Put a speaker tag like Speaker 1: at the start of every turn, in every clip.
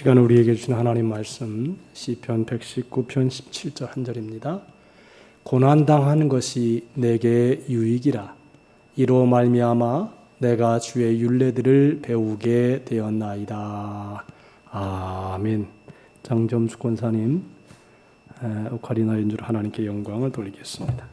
Speaker 1: 시간 우리에게 주신 하나님 말씀 시편 119편 17절 한 절입니다. 고난당하는 것이 내게 유익이라. 이로 말미암아 내가 주의 율례들을 배우게 되었나이다. 아멘. 장점수 권사님 오카리나 연주로 하나님께 영광을 돌리겠습니다.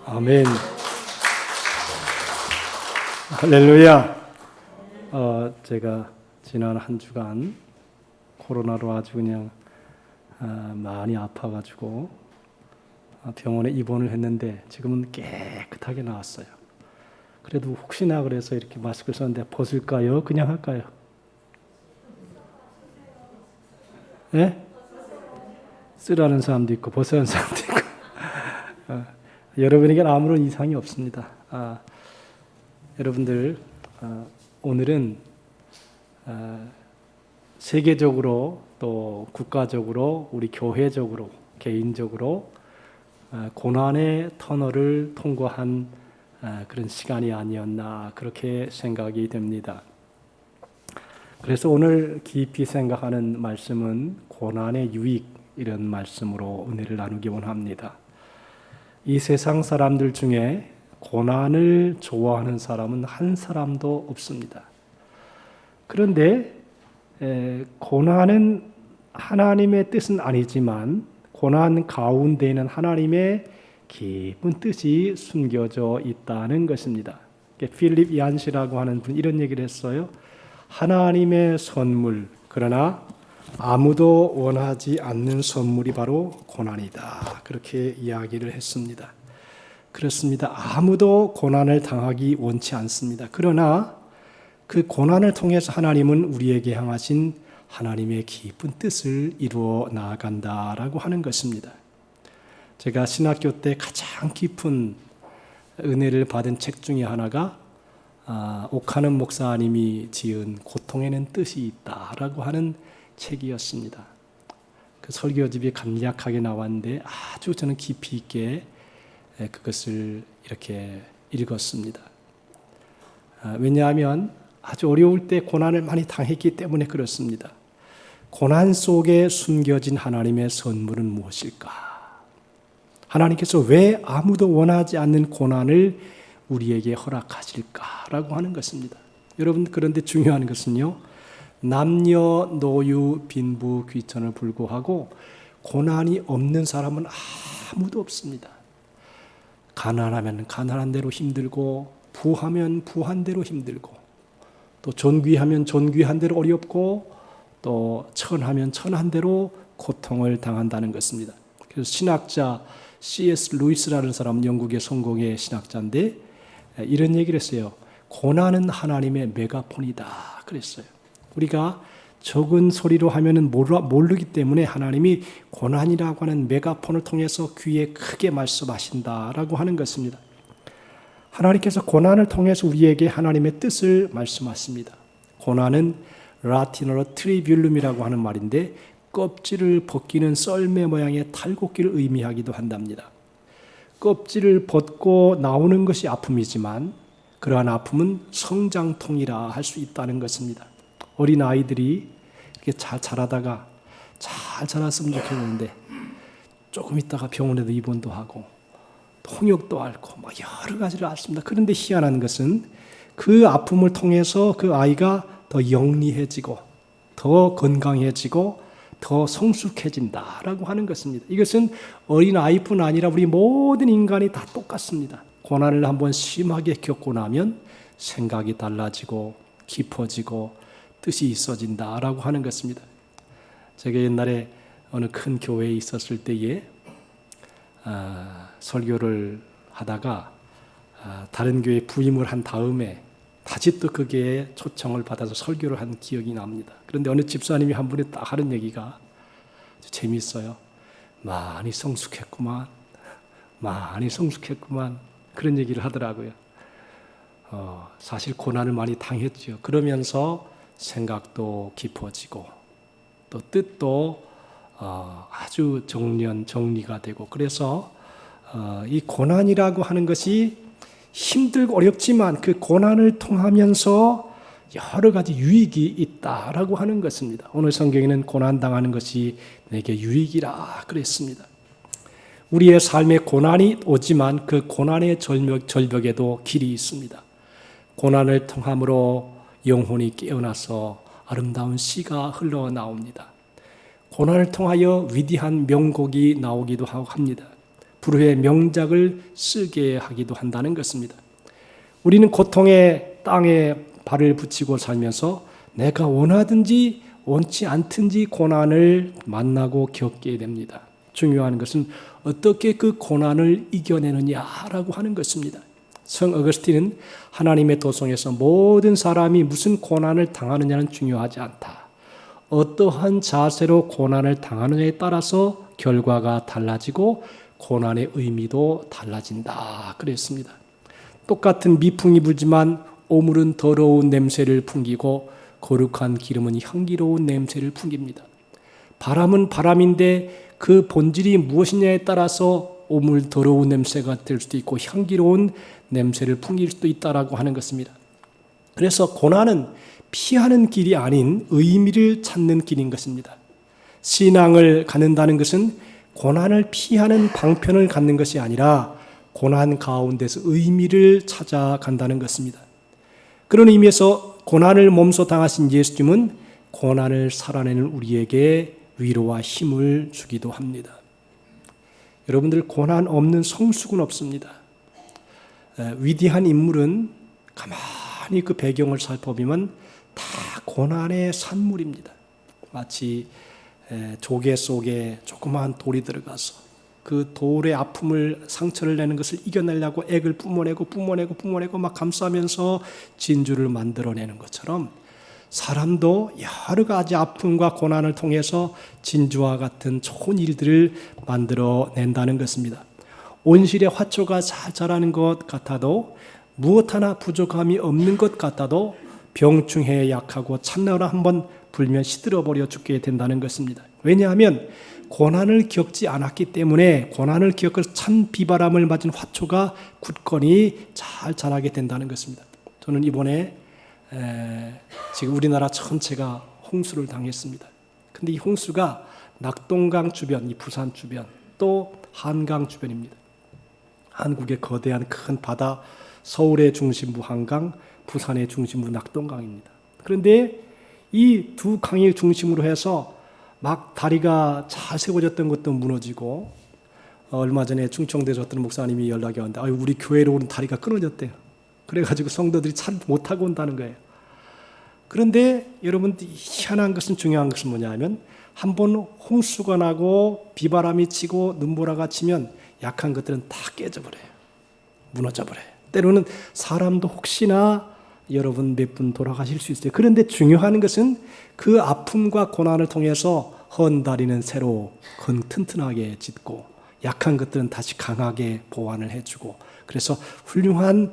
Speaker 1: 아멘. 할렐루야. 제가 지난 한 주간 코로나로 아주 그냥 많이 아파가지고 병원에 입원을 했는데 지금은 깨끗하게 나왔어요. 그래도 혹시나 그래서 이렇게 마스크를 썼는데 벗을까요? 그냥 할까요? 예? 쓰라는 사람도 있고 벗으라는 사람도 있고 여러분에게는 아무런 이상이 없습니다. 여러분들 오늘은 세계적으로 또 국가적으로 우리 교회적으로 개인적으로 고난의 터널을 통과한 그런 시간이 아니었나 그렇게 생각이 됩니다. 그래서 오늘 깊이 생각하는 말씀은 고난의 유익 이런 말씀으로 은혜를 나누기 원합니다. 이 세상 사람들 중에 고난을 좋아하는 사람은 한 사람도 없습니다. 그런데 고난은 하나님의 뜻은 아니지만 고난 가운데에는 하나님의 깊은 뜻이 숨겨져 있다는 것입니다. 필립 얀시라고 하는 분이 이런 얘기를 했어요. 하나님의 선물, 그러나 아무도 원하지 않는 선물이 바로 고난이다. 그렇게 이야기를 했습니다. 그렇습니다. 아무도 고난을 당하기 원치 않습니다. 그러나 그 고난을 통해서 하나님은 우리에게 향하신 하나님의 깊은 뜻을 이루어 나아간다라고 하는 것입니다. 제가 신학교 때 가장 깊은 은혜를 받은 책 중에 하나가 오카는 목사님이 지은 고통에는 뜻이 있다라고 하는 책이었습니다. 그 설교집이 간략하게 나왔는데 아주 저는 깊이 있게 그것을 이렇게 읽었습니다. 왜냐하면 아주 어려울 때 고난을 많이 당했기 때문에 그렇습니다. 고난 속에 숨겨진 하나님의 선물은 무엇일까? 하나님께서 왜 아무도 원하지 않는 고난을 우리에게 허락하실까라고 하는 것입니다. 여러분, 그런데 중요한 것은요, 남녀 노유 빈부 귀천을 불구하고 고난이 없는 사람은 아무도 없습니다. 가난하면 가난한 대로 힘들고, 부하면 부한 대로 힘들고, 또 존귀하면 존귀한 대로 어렵고, 또 천하면 천한 대로 고통을 당한다는 것입니다. 그래서 신학자 C.S. 루이스라는 사람은 영국의 성공의 신학자인데 이런 얘기를 했어요. 고난은 하나님의 메가폰이다 그랬어요. 우리가 적은 소리로 하면은 모르기 때문에 하나님이 고난이라고 하는 메가폰을 통해서 귀에 크게 말씀하신다라고 하는 것입니다. 하나님께서 고난을 통해서 우리에게 하나님의 뜻을 말씀하십니다. 고난은 라틴어로 트리뷸름이라고 하는 말인데 껍질을 벗기는 썰매 모양의 탈곡기를 의미하기도 한답니다. 껍질을 벗고 나오는 것이 아픔이지만 그러한 아픔은 성장통이라 할 수 있다는 것입니다. 어린 아이들이 이렇게 잘 자라다가 잘 자랐으면 좋겠는데 조금 있다가 병원에도 입원도 하고 통역도 앓고 막 여러 가지를 앓습니다. 그런데 희한한 것은 그 아픔을 통해서 그 아이가 더 영리해지고 더 건강해지고 더 성숙해진다라고 하는 것입니다. 이것은 어린 아이뿐 아니라 우리 모든 인간이 다 똑같습니다. 고난을 한번 심하게 겪고 나면 생각이 달라지고 깊어지고 뜻이 있어진다라고 하는 것입니다. 제가 옛날에 어느 큰 교회에 있었을 때에 설교를 하다가 다른 교회에 부임을 한 다음에 다시 또 그 교회에 초청을 받아서 설교를 한 기억이 납니다. 그런데 어느 집사님이 한 분이 딱 하는 얘기가 재미있어요. 많이 성숙했구만. 많이 성숙했구만. 그런 얘기를 하더라고요. 사실 고난을 많이 당했죠. 그러면서 생각도 깊어지고 또 뜻도 아주 정리가 되고 그래서 이 고난이라고 하는 것이 힘들고 어렵지만 그 고난을 통하면서 여러 가지 유익이 있다라고 하는 것입니다. 오늘 성경에는 고난당하는 것이 내게 유익이라 그랬습니다. 우리의 삶에 고난이 오지만 그 고난의 절벽에도 길이 있습니다. 고난을 통함으로 영혼이 깨어나서 아름다운 시가 흘러나옵니다. 고난을 통하여 위대한 명곡이 나오기도 합니다. 불후의 명작을 쓰게 하기도 한다는 것입니다. 우리는 고통의 땅에 발을 붙이고 살면서 내가 원하든지 원치 않든지 고난을 만나고 겪게 됩니다. 중요한 것은 어떻게 그 고난을 이겨내느냐라고 하는 것입니다. 성 어거스틴은 하나님의 도성에서 모든 사람이 무슨 고난을 당하느냐는 중요하지 않다. 어떠한 자세로 고난을 당하느냐에 따라서 결과가 달라지고 고난의 의미도 달라진다 그랬습니다. 똑같은 미풍이 불지만 오물은 더러운 냄새를 풍기고 거룩한 기름은 향기로운 냄새를 풍깁니다. 바람은 바람인데 그 본질이 무엇이냐에 따라서 오물 더러운 냄새가 될 수도 있고 향기로운 냄새를 풍길 수도 있다라고 하는 것입니다. 그래서 고난은 피하는 길이 아닌 의미를 찾는 길인 것입니다. 신앙을 갖는다는 것은 고난을 피하는 방편을 갖는 것이 아니라 고난 가운데서 의미를 찾아간다는 것입니다. 그런 의미에서 고난을 몸소 당하신 예수님은 고난을 살아내는 우리에게 위로와 힘을 주기도 합니다. 여러분들 고난 없는 성숙은 없습니다. 위대한 인물은 가만히 그 배경을 살펴보면 다 고난의 산물입니다. 마치 조개 속에 조그마한 돌이 들어가서 그 돌의 아픔을 상처를 내는 것을 이겨내려고 액을 뿜어내고 막 감싸면서 진주를 만들어내는 것처럼 사람도 여러 가지 아픔과 고난을 통해서 진주와 같은 좋은 일들을 만들어낸다는 것입니다. 온실의 화초가 잘 자라는 것 같아도 무엇 하나 부족함이 없는 것 같아도 병충해에 약하고 찬나라 한번 불면 시들어버려 죽게 된다는 것입니다. 왜냐하면 고난을 겪지 않았기 때문에 고난을 겪어서 찬 비바람을 맞은 화초가 굳건히 잘 자라게 된다는 것입니다. 저는 이번에 지금 우리나라 전체가 홍수를 당했습니다. 근데 이 홍수가 낙동강 주변, 이 부산 주변, 또 한강 주변입니다. 한국의 거대한 큰 바다 서울의 중심부 한강, 부산의 중심부 낙동강입니다. 그런데 이 두 강을 중심으로 해서 막 다리가 잘 세워졌던 것도 무너지고, 얼마 전에 충청도에서 어떤 목사님이 연락이 왔는데 우리 교회로 오는 다리가 끊어졌대요. 그래가지고 성도들이 잘 못하고 온다는 거예요. 그런데 여러분, 희한한 것은, 중요한 것은 뭐냐면, 한번 홍수가 나고 비바람이 치고 눈보라가 치면 약한 것들은 다 깨져버려요. 무너져버려요. 때로는 사람도 혹시나 여러분 몇 분 돌아가실 수 있어요. 그런데 중요한 것은 그 아픔과 고난을 통해서 헌 다리는 새로 튼튼하게 짓고, 약한 것들은 다시 강하게 보완을 해주고, 그래서 훌륭한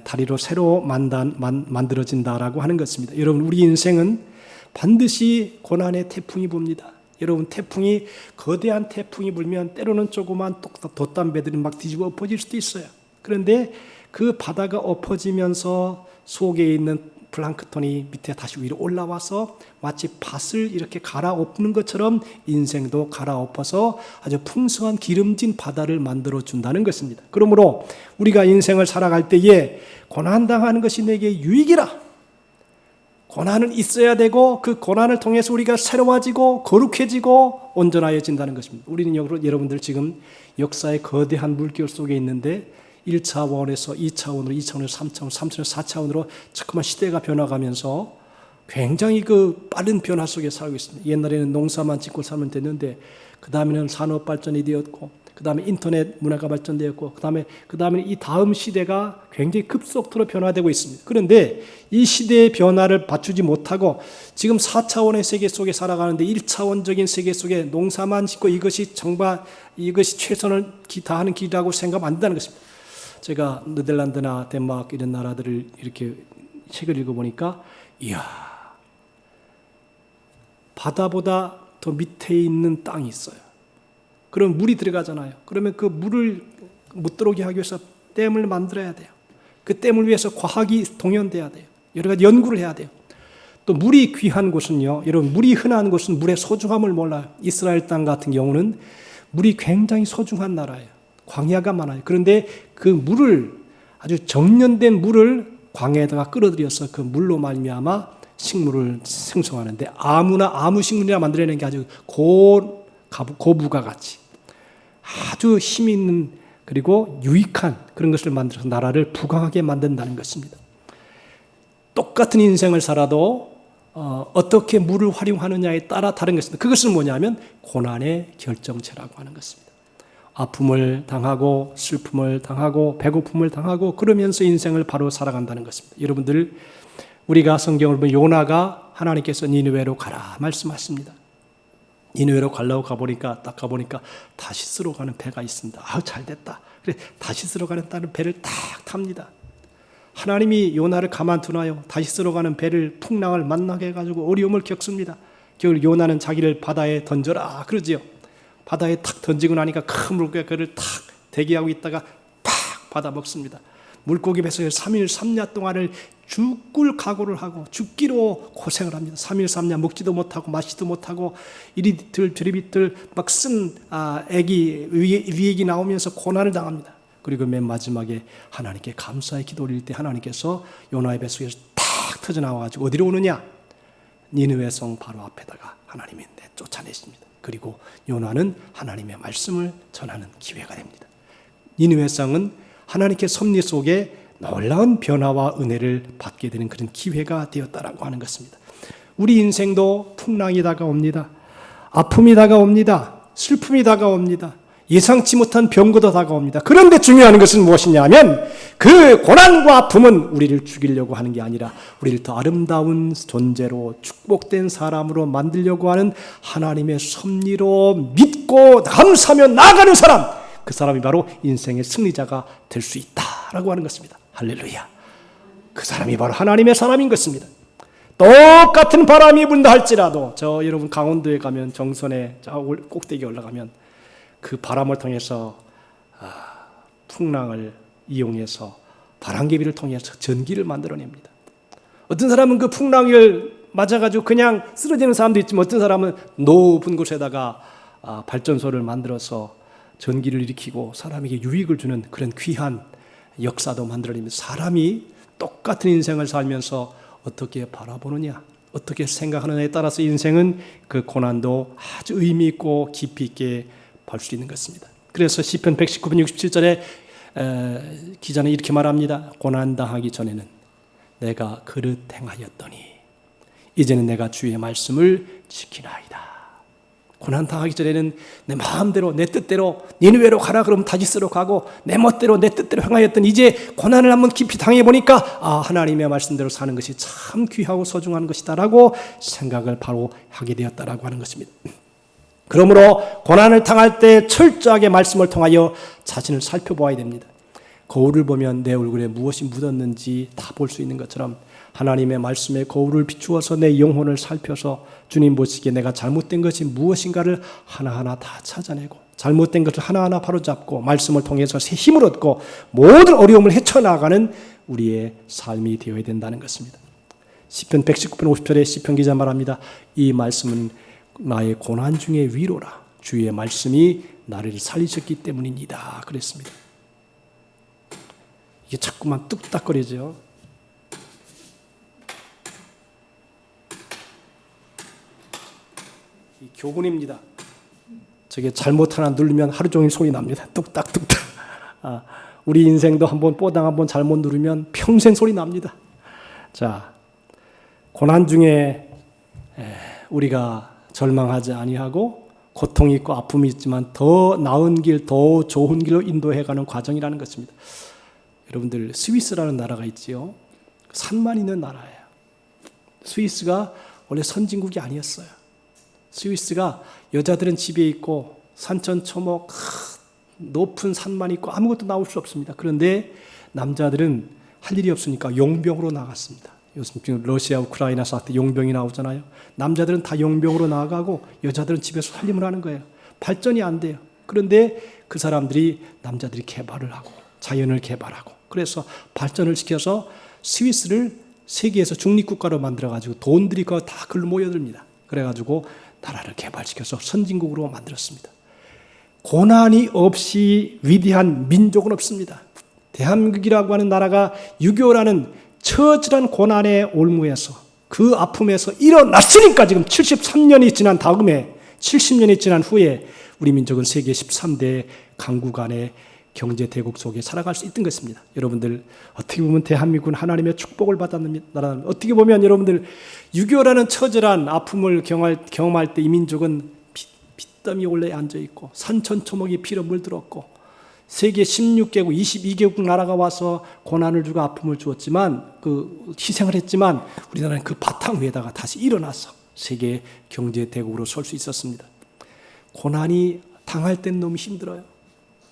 Speaker 1: 다리로 새로 만들어진다라고 하는 것입니다. 여러분, 우리 인생은 반드시 고난의 태풍이 붑니다. 여러분, 태풍이, 거대한 태풍이 불면 때로는 조그만 돛담배들이 막 뒤집어 엎어질 수도 있어요. 그런데 그 바다가 엎어지면서 속에 있는 플랑크톤이 밑에 다시 위로 올라와서 마치 밭을 이렇게 갈아엎는 것처럼 인생도 갈아엎어서 아주 풍성한 기름진 바다를 만들어 준다는 것입니다. 그러므로 우리가 인생을 살아갈 때에 고난당하는 것이 내게 유익이라. 고난은 있어야 되고, 그 고난을 통해서 우리가 새로워지고 거룩해지고 온전하여진다는 것입니다. 우리는 여러분들 지금 역사의 거대한 물결 속에 있는데 1차원에서 2차원으로, 2차원에서 3차원, 3차원에서 4차원으로 자꾸만 시대가 변화가면서 굉장히 그 빠른 변화 속에 살고 있습니다. 옛날에는 농사만 짓고 살면 됐는데, 그 다음에는 산업 발전이 되었고, 그 다음에 인터넷 문화가 발전되었고, 그 다음에 이 다음 시대가 굉장히 급속도로 변화되고 있습니다. 그런데 이 시대의 변화를 맞추지 못하고 지금 4차원의 세계 속에 살아가는데 1차원적인 세계 속에 농사만 짓고 이것이 최선을 다하는 길이라고 생각하면 안 된다는 것입니다. 제가 네덜란드나 덴마크 이런 나라들을 이렇게 책을 읽어보니까, 이야, 바다보다 더 밑에 있는 땅이 있어요. 그럼 물이 들어가잖아요. 그러면 그 물을 못 들어오게 하기 위해서 댐을 만들어야 돼요. 그 댐을 위해서 과학이 동원돼야 돼요. 여러 가지 연구를 해야 돼요. 또 물이 귀한 곳은요, 여러분, 물이 흔한 곳은 물의 소중함을 몰라요. 이스라엘 땅 같은 경우는 물이 굉장히 소중한 나라예요. 광야가 많아요. 그런데 그 물을, 아주 정련된 물을 광야에다가 끌어들여서 그 물로 말미암아 식물을 생성하는데, 아무 식물이나 만들어내는 게 아주 고부가 같이 아주 힘 있는, 그리고 유익한 그런 것을 만들어서 나라를 부강하게 만든다는 것입니다. 똑같은 인생을 살아도 어떻게 물을 활용하느냐에 따라 다른 것입니다. 그것은 뭐냐면 고난의 결정체라고 하는 것입니다. 아픔을 당하고 슬픔을 당하고 배고픔을 당하고 그러면서 인생을 바로 살아간다는 것입니다. 여러분들, 우리가 성경을 보면 요나가 하나님께서 니느웨로 가라 말씀하십니다. 니느웨로 가려고 가보니까 다시스로 가는 배가 있습니다. 잘 됐다. 그래, 다시스로 가는 배를 딱 탑니다. 하나님이 요나를 가만두나요? 다시스로 가는 배를, 풍랑을 만나게 해가지고 어려움을 겪습니다. 결국 요나는 자기를 바다에 던져라 그러지요. 바다에 탁 던지고 나니까 큰 물고기가 그를 탁 대기하고 있다가 팍 받아 먹습니다. 물고기 뱃속에 3일 3야 동안을 죽을 각오를 하고 죽기로 고생을 합니다. 3일 3야 먹지도 못하고 마시지도 못하고 이리비틀 저리비틀 막 쓴 위액이 나오면서 고난을 당합니다. 그리고 맨 마지막에 하나님께 감사의 기도 올릴 때 하나님께서 요나의 뱃속에서 탁 터져나와가지고 어디로 오느냐? 니느웨 성 바로 앞에다가 하나님이 쫓아내십니다. 그리고 요나는 하나님의 말씀을 전하는 기회가 됩니다. 니느웨 성은 하나님께 섭리 속에 놀라운 변화와 은혜를 받게 되는 그런 기회가 되었다라고 하는 것입니다. 우리 인생도 풍랑이 다가옵니다. 아픔이 다가옵니다. 슬픔이 다가옵니다. 예상치 못한 병고도 다가옵니다. 그런데 중요한 것은 무엇이냐면 그 고난과 아픔은 우리를 죽이려고 하는 게 아니라 우리를 더 아름다운 존재로 축복된 사람으로 만들려고 하는 하나님의 섭리로 믿고 감사하며 나아가는 사람, 그 사람이 바로 인생의 승리자가 될 수 있다라고 하는 것입니다. 할렐루야. 그 사람이 바로 하나님의 사람인 것입니다. 똑같은 바람이 분다 할지라도, 여러분 강원도에 가면 정선에 꼭대기에 올라가면 그 바람을 통해서 풍랑을 이용해서 바람개비를 통해서 전기를 만들어냅니다. 어떤 사람은 그 풍랑을 맞아가지고 그냥 쓰러지는 사람도 있지만, 어떤 사람은 높은 곳에다가 발전소를 만들어서 전기를 일으키고 사람에게 유익을 주는 그런 귀한 역사도 만들어냅니다. 사람이 똑같은 인생을 살면서 어떻게 바라보느냐, 어떻게 생각하느냐에 따라서 인생은 그 고난도 아주 의미 있고 깊이 있게 볼 수 있는 것입니다. 그래서 시편 119편 67절에 기자는 이렇게 말합니다. 고난당하기 전에는 내가 그릇 행하였더니 이제는 내가 주의 말씀을 지키나이다. 고난당하기 전에는 내 마음대로 내 뜻대로 니느웨로 가라 그러면 다시스로 가고 내 멋대로 내 뜻대로 행하였던 이제 고난을 한번 깊이 당해보니까 하나님의 말씀대로 사는 것이 참 귀하고 소중한 것이다라고 생각을 바로 하게 되었다라고 하는 것입니다. 그러므로 고난을 당할 때 철저하게 말씀을 통하여 자신을 살펴보아야 됩니다. 거울을 보면 내 얼굴에 무엇이 묻었는지 다 볼 수 있는 것처럼 하나님의 말씀에 거울을 비추어서 내 영혼을 살펴서 주님 보시기에 내가 잘못된 것이 무엇인가를 하나하나 다 찾아내고 잘못된 것을 하나하나 바로잡고 말씀을 통해서 새 힘을 얻고 모든 어려움을 헤쳐나가는 우리의 삶이 되어야 된다는 것입니다. 시편 119편 50절에 시편 기자 말합니다. 이 말씀은 나의 고난 중의 위로라. 주의 말씀이 나를 살리셨기 때문입니다. 그랬습니다. 이게 자꾸만 뚝딱거리죠. 이 교훈입니다. 저게 잘못 하나 누르면 하루 종일 소리 납니다. 뚝딱뚝딱. 우리 인생도 한번 뽀당 한번 잘못 누르면 평생 소리 납니다. 자, 고난 중에 우리가 절망하지 아니하고 고통이 있고 아픔이 있지만 더 나은 길, 더 좋은 길로 인도해가는 과정이라는 것입니다. 여러분들 스위스라는 나라가 있지요. 산만 있는 나라예요. 스위스가 원래 선진국이 아니었어요. 스위스가 여자들은 집에 있고 산천초목 높은 산만 있고 아무것도 나올 수 없습니다. 그런데 남자들은 할 일이 없으니까 용병으로 나갔습니다. 요즘 지금 러시아 우크라이나 사태 용병이 나오잖아요. 남자들은 다 용병으로 나가고 여자들은 집에서 살림을 하는 거예요. 발전이 안 돼요. 그런데 그 사람들이 남자들이 개발을 하고 자연을 개발하고 그래서 발전을 시켜서 스위스를 세계에서 중립국가로 만들어가지고 돈들이 다 글로 모여듭니다. 그래가지고 나라를 개발시켜서 선진국으로 만들었습니다. 고난이 없이 위대한 민족은 없습니다. 대한민국이라고 하는 나라가 유교라는 처절한 고난의 올무에서 그 아픔에서 일어났으니까 지금 73년이 지난 다음에 70년이 지난 후에 우리 민족은 세계 13대 강국 안에 경제대국 속에 살아갈 수 있던 것입니다. 여러분들 어떻게 보면 대한민국은 하나님의 축복을 받았는 나라입니다. 어떻게 보면 여러분들 유교라는 처절한 아픔을 경험할 때 이 민족은 빚더미 올레에 앉아있고 산천초목이 피로 물들었고 세계 16개국 22개국 나라가 와서 고난을 주고 아픔을 주었지만 희생을 했지만 우리나라는 그 바탕 위에다가 다시 일어나서 세계 경제대국으로 설 수 있었습니다. 고난이 당할 땐 너무 힘들어요.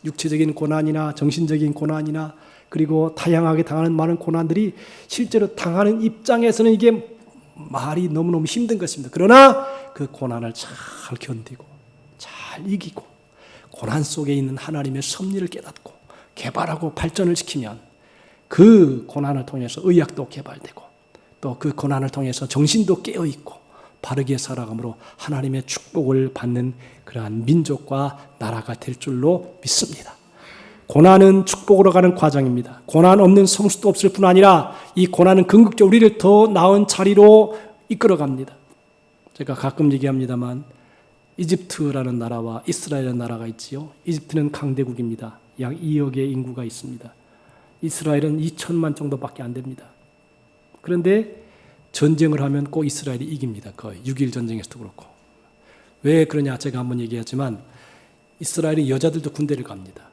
Speaker 1: 육체적인 고난이나 정신적인 고난이나 그리고 다양하게 당하는 많은 고난들이 실제로 당하는 입장에서는 이게 말이 너무너무 힘든 것입니다. 그러나 그 고난을 잘 견디고 잘 이기고 고난 속에 있는 하나님의 섭리를 깨닫고 개발하고 발전을 시키면 그 고난을 통해서 의학도 개발되고 또 그 고난을 통해서 정신도 깨어있고 바르게 살아감으로 하나님의 축복을 받는 그러한 민족과 나라가 될 줄로 믿습니다. 고난은 축복으로 가는 과정입니다. 고난 없는 성수도 없을 뿐 아니라 이 고난은 궁극적으로 우리를 더 나은 자리로 이끌어갑니다. 제가 가끔 얘기합니다만 이집트라는 나라와 이스라엘이라는 나라가 있지요. 이집트는 강대국입니다. 약 2억의 인구가 있습니다. 이스라엘은 2천만 정도밖에 안 됩니다. 그런데 전쟁을 하면 꼭 이스라엘이 이깁니다. 거의 6.1 전쟁에서도 그렇고. 왜 그러냐 제가 한번 얘기하지만 이스라엘은 여자들도 군대를 갑니다.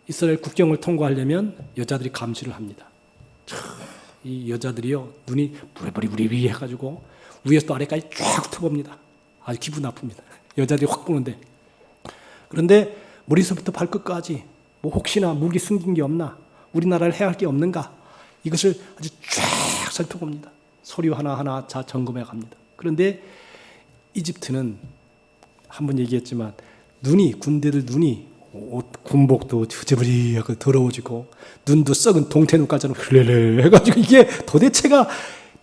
Speaker 1: 이스라엘 국경을 통과하려면 여자들이 감시를 합니다. 이 여자들이요 눈이 부리부리 해가지고 위에서 또 아래까지 쫙 펴봅니다. 아주 기분 나쁩니다. 여자들이 확 보는데. 그런데 머리서부터 발끝까지 뭐 혹시나 무기 숨긴 게 없나, 우리나라를 해야 할 게 없는가, 이것을 아주 쫙 살펴봅니다. 서류 하나하나 다 점검해 갑니다. 그런데 이집트는 한번 얘기했지만 군대들 눈이 군복도 흐지부리하고 더러워지고 눈도 썩은 동태눈까지는 흘레레 해가지고 이게 도대체가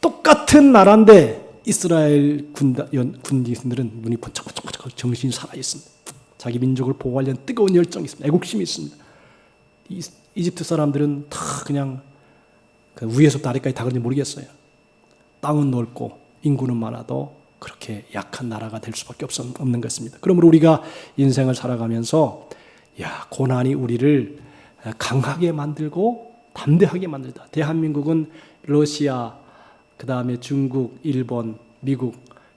Speaker 1: 똑같은 나라인데 이스라엘 군인들은 눈이 번쩍번쩍 정신이 살아있습니다. 자기 민족을 보호하려는 뜨거운 열정이 있습니다. 애국심이 있습니다. 이집트 사람들은 다 그냥 그 위에서부터 아래까지 다 그런지 모르겠어요. 땅은 넓고 인구는 많아도 그렇게 약한 나라가 될 수밖에 없는 것입니다. 그러므로 우리가 인생을 살아가면서 고난이 우리를 강하게 만들고 담대하게 만들다. 대한민국은 러시아, 그 다음에 중국, 일본, 미국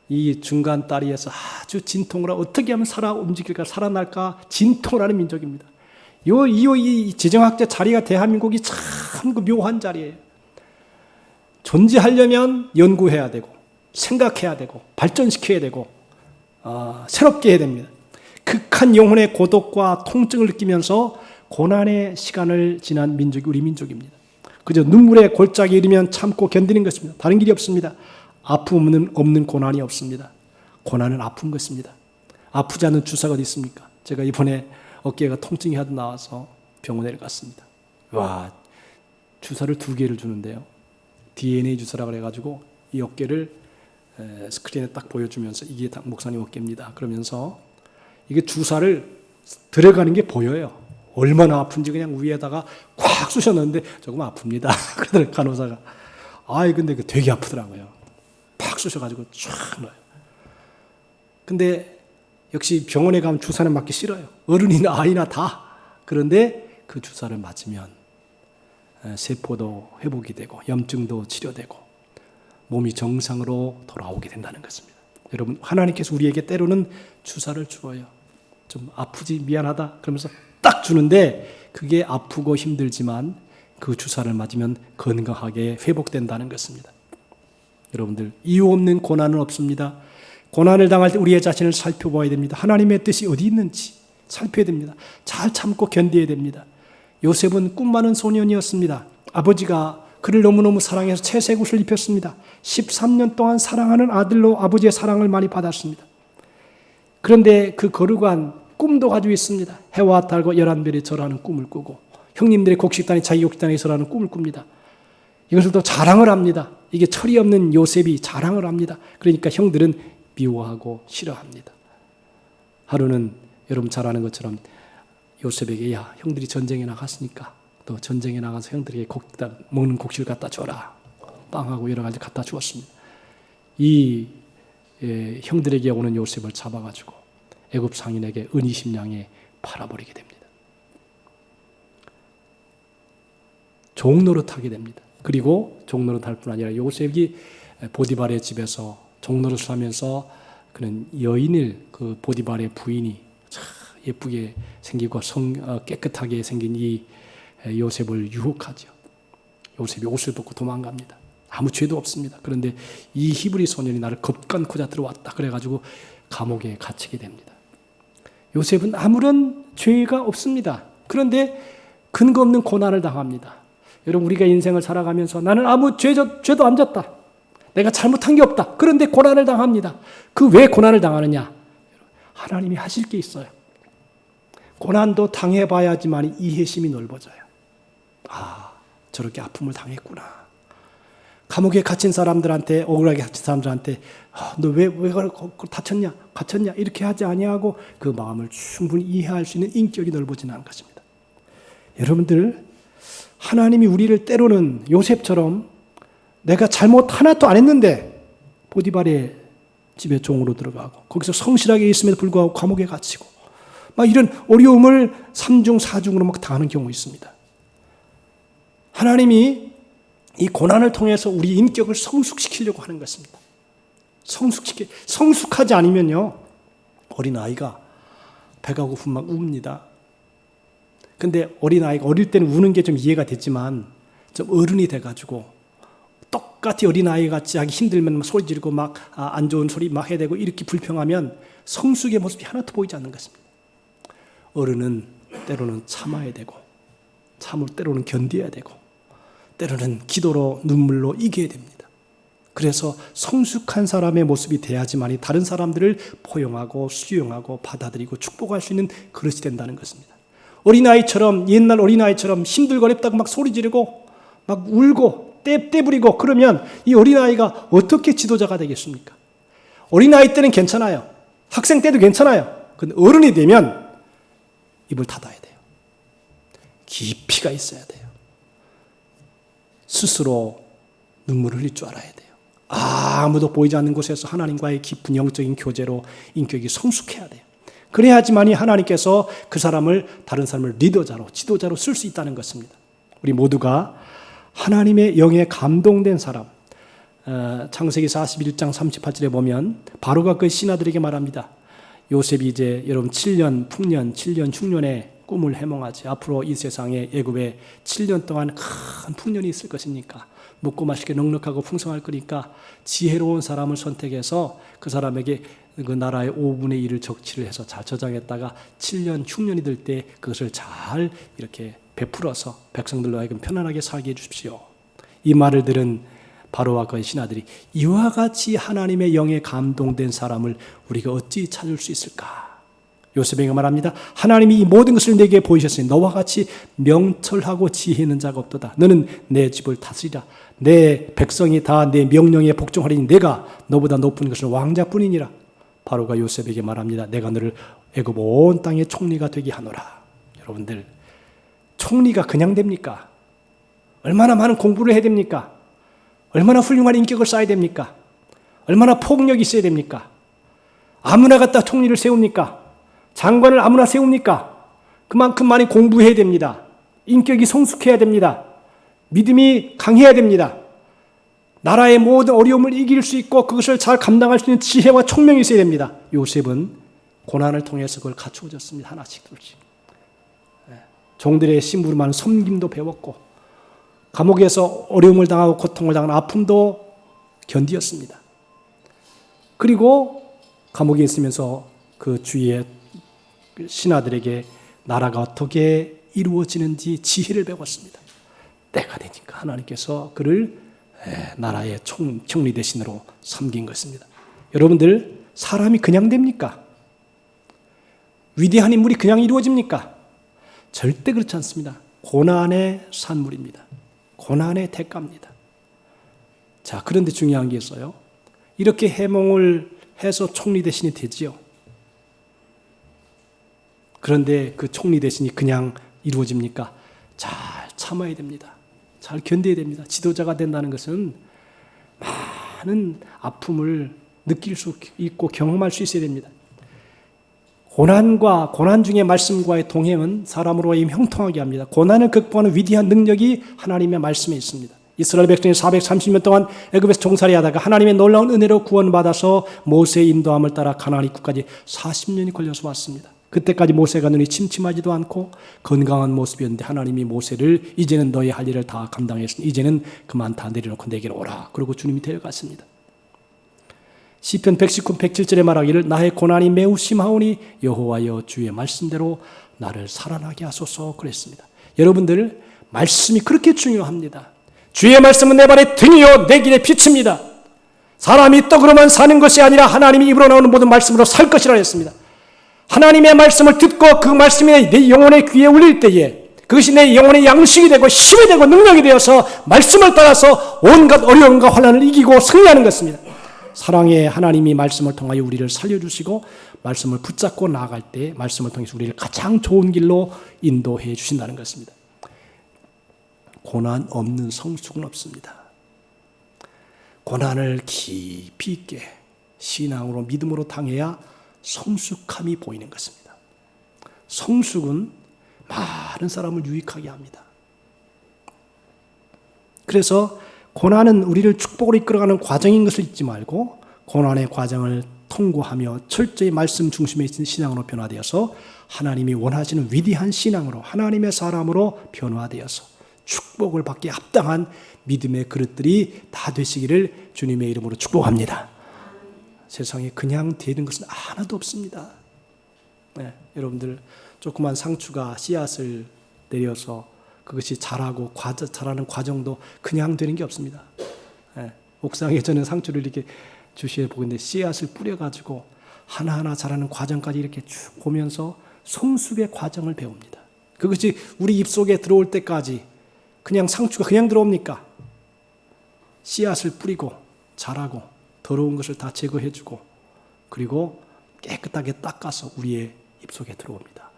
Speaker 1: 이 중간 다리에서 아주 진통을 어떻게 하면 움직일까, 살아날까 진통을 하는 민족입니다. 이 지정학적 자리가 대한민국이 참 그 묘한 자리예요. 존재하려면 연구해야 되고 생각해야 되고 발전시켜야 되고 새롭게 해야 됩니다. 극한 영혼의 고독과 통증을 느끼면서 고난의 시간을 지난 민족이 우리 민족입니다. 그저 눈물의 골짜기에 이르면 참고 견디는 것입니다. 다른 길이 없습니다. 아픔은 없는 고난이 없습니다. 고난은 아픈 것입니다. 아프지 않는 주사가 어디 있습니까? 제가 이번에 어깨가 통증이 하도 나와서 병원에 갔습니다. 주사를 2개를 주는데요. DNA 주사라고 해가지고 이 어깨를 스크린에 딱 보여주면서 이게 목사님 어깨입니다. 그러면서 이게 주사를 들어가는 게 보여요. 얼마나 아픈지 그냥 위에다가 꽉 쑤셨는데 조금 아픕니다. 그러더니 간호사가. 근데 되게 아프더라고요. 팍 쑤셔가지고 쫙 넣어요. 근데 역시 병원에 가면 주사는 맞기 싫어요. 어른이나 아이나 다. 그런데 그 주사를 맞으면 세포도 회복이 되고 염증도 치료되고 몸이 정상으로 돌아오게 된다는 것입니다. 여러분, 하나님께서 우리에게 때로는 주사를 주어요. 좀 아프지 미안하다 그러면서 딱 주는데 그게 아프고 힘들지만 그 주사를 맞으면 건강하게 회복된다는 것입니다. 여러분들, 이유 없는 고난은 없습니다. 고난을 당할 때 우리의 자신을 살펴봐야 됩니다. 하나님의 뜻이 어디 있는지 살펴야 됩니다. 잘 참고 견뎌야 됩니다. 요셉은 꿈 많은 소년이었습니다. 아버지가 그를 너무너무 사랑해서 채색 옷을 입혔습니다. 13년 동안 사랑하는 아들로 아버지의 사랑을 많이 받았습니다. 그런데 그 거룩한 꿈도 가지고 있습니다. 해와 달과 11별이 절하는 꿈을 꾸고 형님들의 곡식단이 자기 곡식단에 절하는 꿈을 꿉니다. 이것을 또 자랑을 합니다. 이게 철이 없는 요셉이 자랑을 합니다. 그러니까 형들은 미워하고 싫어합니다. 하루는 여러분 잘 아는 것처럼 요셉에게 형들이 전쟁에 나갔으니까 또 전쟁에 나가서 형들에게 먹는 곡식을 갖다 줘라. 빵하고 여러 가지 갖다 주었습니다. 이 형들에게 오는 요셉을 잡아가지고 애굽 상인에게 은 20냥에 팔아버리게 됩니다. 종노릇하게 됩니다. 그리고 종노릇할 뿐 아니라 요셉이 보디발의 집에서 종노릇을 하면서 그는 여인을 그 보디발의 부인이 참 예쁘게 생기고 깨끗하게 생긴 이 요셉을 유혹하죠. 요셉이 옷을 벗고 도망갑니다. 아무 죄도 없습니다. 그런데 이 히브리 소년이 나를 겁간고자 들어왔다. 그래가지고 감옥에 갇히게 됩니다. 요셉은 아무런 죄가 없습니다. 그런데 근거 없는 고난을 당합니다. 여러분, 우리가 인생을 살아가면서 나는 아무 죄도 안 졌다. 내가 잘못한 게 없다. 그런데 고난을 당합니다. 그 왜 고난을 당하느냐? 하나님이 하실 게 있어요. 고난도 당해봐야지만 이해심이 넓어져요. 저렇게 아픔을 당했구나. 감옥에 갇힌 사람들한테, 억울하게 갇힌 사람들한테 너 왜 다쳤냐? 갇혔냐? 이렇게 하지 아니하고 그 마음을 충분히 이해할 수 있는 인격이 넓어지는 것입니다. 여러분들, 하나님이 우리를 때로는 요셉처럼 내가 잘못 하나도 안 했는데 보디발의 집에 종으로 들어가고 거기서 성실하게 있음에도 불구하고 감옥에 갇히고 막 이런 어려움을 3중 4중으로 막 당하는 경우 있습니다. 하나님이 이 고난을 통해서 우리 인격을 성숙시키려고 하는 것입니다. 성숙하지 않으면요, 어린아이가 배가 고프면 막 웁니다. 근데 어린아이가 어릴 때는 우는 게 좀 이해가 됐지만 좀 어른이 돼가지고 똑같이 어린아이 같이 하기 힘들면 막 소리 지르고 막 안 좋은 소리 막 해야 되고 이렇게 불평하면 성숙의 모습이 하나도 보이지 않는 것입니다. 어른은 때로는 참아야 되고 때로는 견뎌야 되고 때로는 기도로 눈물로 이겨야 됩니다. 그래서 성숙한 사람의 모습이 돼야지만이 다른 사람들을 포용하고 수용하고 받아들이고 축복할 수 있는 그릇이 된다는 것입니다. 어린아이처럼, 옛날 어린아이처럼 힘들고 어렵다고 막 소리 지르고 막 울고 떼 부리고 그러면 이 어린아이가 어떻게 지도자가 되겠습니까? 어린아이 때는 괜찮아요. 학생 때도 괜찮아요. 근데 어른이 되면 입을 닫아야 돼요. 깊이 가치가 있어야 돼요. 스스로 눈물을 흘릴 줄 알아야 돼요. 아무도 보이지 않는 곳에서 하나님과의 깊은 영적인 교제로 인격이 성숙해야 돼요. 그래야지만이 하나님께서 그 사람을, 다른 사람을 리더자로, 지도자로 쓸 수 있다는 것입니다. 우리 모두가 하나님의 영에 감동된 사람, 창세기 41장 38절에 보면 바로가 그 신하들에게 말합니다. 요셉이 이제 여러분 7년 풍년, 7년 흉년의 꿈을 해몽하지. 앞으로 이 세상에 애굽에 7년 동안 큰 풍년이 있을 것이니까 먹고 마시게 넉넉하고 풍성할 거니까 지혜로운 사람을 선택해서 그 사람에게 그 나라의 5분의 1을 적치를 해서 잘 저장했다가 7년 흉년이 될 때 그것을 잘 이렇게 베풀어서 백성들로 하여금 편안하게 살게 해주십시오. 이 말을 들은 바로와 그의 신하들이 이와 같이 하나님의 영에 감동된 사람을 우리가 어찌 찾을 수 있을까? 요셉에게 말합니다. 하나님이 이 모든 것을 내게 보이셨으니 너와 같이 명철하고 지혜 있는 자가 없도다. 너는 내 집을 다스리라. 내 백성이 다 내 명령에 복종하리니 내가 너보다 높은 것은 왕자뿐이니라. 바로가 요셉에게 말합니다. 내가 너를 애굽 온 땅의 총리가 되게 하노라. 여러분들, 총리가 그냥 됩니까? 얼마나 많은 공부를 해야 됩니까? 얼마나 훌륭한 인격을 쌓아야 됩니까? 얼마나 폭력이 있어야 됩니까? 아무나 갖다 총리를 세웁니까? 장관을 아무나 세웁니까? 그만큼 많이 공부해야 됩니다. 인격이 성숙해야 됩니다. 믿음이 강해야 됩니다. 나라의 모든 어려움을 이길 수 있고 그것을 잘 감당할 수 있는 지혜와 총명이 있어야 됩니다. 요셉은 고난을 통해서 그걸 갖추어졌습니다. 하나씩 둘씩. 종들의 심부름하는 섬김도 배웠고 감옥에서 어려움을 당하고 고통을 당하는 아픔도 견디었습니다. 그리고 감옥에 있으면서 그 주위의 신하들에게 나라가 어떻게 이루어지는지 지혜를 배웠습니다. 때가 되니까 하나님께서 그를 나라의 총리 대신으로 섬긴 것입니다. 여러분들, 사람이 그냥 됩니까? 위대한 인물이 그냥 이루어집니까? 절대 그렇지 않습니다. 고난의 산물입니다. 고난의 대가입니다. 자, 그런데 중요한 게 있어요. 이렇게 해몽을 해서 총리 대신이 되지요. 그런데 그 총리 대신이 그냥 이루어집니까? 잘 참아야 됩니다. 잘 견뎌야 됩니다. 지도자가 된다는 것은 많은 아픔을 느낄 수 있고 경험할 수 있어야 됩니다. 고난 중에 말씀과의 동행은 사람으로 형통하게 합니다. 고난을 극복하는 위대한 능력이 하나님의 말씀에 있습니다. 이스라엘 백성이 430년 동안 애굽에서 종살이 하다가 하나님의 놀라운 은혜로 구원받아서 모세의 인도함을 따라 가나안 입구까지 40년이 걸려서 왔습니다. 그때까지 모세가 눈이 침침하지도 않고 건강한 모습이었는데 하나님이 모세를 이제는 너의 할 일을 다 감당했으니 이제는 그만 다 내려놓고 내게로 오라. 그리고 주님이 데려갔습니다. 시편 119, 107절에 말하기를 나의 고난이 매우 심하오니 여호와여 주의 말씀대로 나를 살아나게 하소서 그랬습니다. 여러분들, 말씀이 그렇게 중요합니다. 주의 말씀은 내 발의 등이요 내 길의 빛입니다. 사람이 떡으로만 사는 것이 아니라 하나님이 입으로 나오는 모든 말씀으로 살 것이라 했습니다. 하나님의 말씀을 듣고 그 말씀이 내 영혼의 귀에 울릴 때에 그것이 내 영혼의 양식이 되고 힘이 되고 능력이 되어서 말씀을 따라서 온갖 어려움과 환난을 이기고 승리하는 것입니다. 사랑의 하나님이 말씀을 통하여 우리를 살려주시고 말씀을 붙잡고 나아갈 때 말씀을 통해서 우리를 가장 좋은 길로 인도해 주신다는 것입니다. 고난 없는 성숙은 없습니다. 고난을 깊이 있게 신앙으로 믿음으로 당해야 성숙함이 보이는 것입니다. 성숙은 많은 사람을 유익하게 합니다. 그래서 고난은 우리를 축복으로 이끌어가는 과정인 것을 잊지 말고 고난의 과정을 통과하며 철저히 말씀 중심에 있는 신앙으로 변화되어서 하나님이 원하시는 위대한 신앙으로 하나님의 사람으로 변화되어서 축복을 받기에 합당한 믿음의 그릇들이 다 되시기를 주님의 이름으로 축복합니다. 세상에 그냥 되는 것은 하나도 없습니다. 여러분들, 조그만 상추가 씨앗을 내려서 그것이 자라고 자라는 과정도 그냥 되는 게 없습니다. 옥상에 저는 상추를 이렇게 주시해 보는데 씨앗을 뿌려가지고 하나하나 자라는 과정까지 이렇게 쭉 보면서 성숙의 과정을 배웁니다. 그것이 우리 입속에 들어올 때까지 그냥 상추가 그냥 들어옵니까? 씨앗을 뿌리고 자라고 더러운 것을 다 제거해주고 그리고 깨끗하게 닦아서 우리의 입속에 들어옵니다.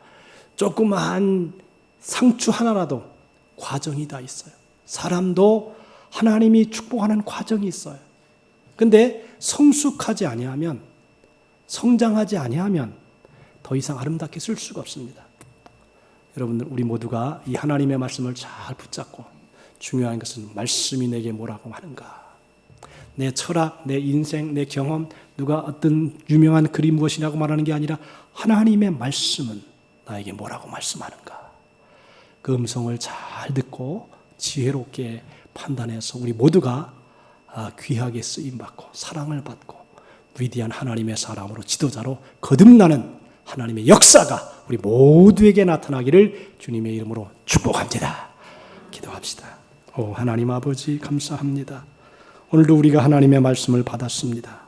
Speaker 1: 조그만 상추 하나라도 과정이 다 있어요. 사람도 하나님이 축복하는 과정이 있어요. 근데 성숙하지 아니하면, 성장하지 아니하면 더 이상 아름답게 쓸 수가 없습니다. 여러분들, 우리 모두가 이 하나님의 말씀을 잘 붙잡고, 중요한 것은 말씀이 내게 뭐라고 하는가. 내 철학, 내 인생, 내 경험, 누가 어떤 유명한 글이 무엇이라고 말하는 게 아니라 하나님의 말씀은 나에게 뭐라고 말씀하는가. 그 음성을 잘 듣고 지혜롭게 판단해서 우리 모두가 귀하게 쓰임받고 사랑을 받고 위대한 하나님의 사람으로, 지도자로 거듭나는 하나님의 역사가 우리 모두에게 나타나기를 주님의 이름으로 축복합니다. 기도합시다. 오 하나님 아버지, 감사합니다. 오늘도 우리가 하나님의 말씀을 받았습니다.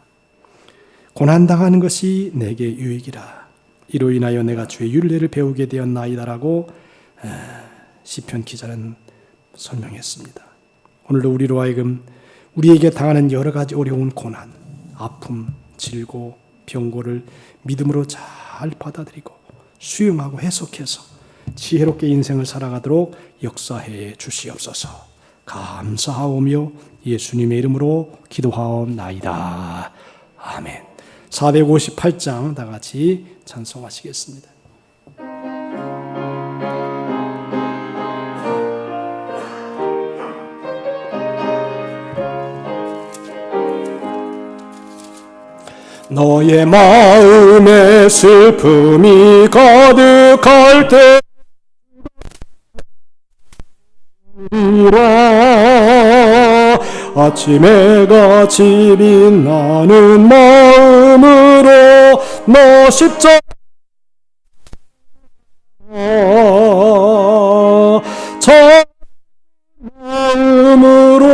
Speaker 1: 고난당하는 것이 내게 유익이라. 이로 인하여 내가 주의 율례를 배우게 되었나이다라고 시편 기자는 설명했습니다. 오늘도 우리로 하여금 우리에게 당하는 여러 가지 어려운 고난, 아픔, 질고, 병고를 믿음으로 잘 받아들이고 수용하고 해석해서 지혜롭게 인생을 살아가도록 역사해 주시옵소서. 감사하오며 예수님의 이름으로 기도하옵나이다. 아멘. 458장 다 같이 찬송하시겠습니다. 너의 마음에 슬픔이 가득할 때 아침 해가 빛나는 마음으로 너 십자가 저 마음으로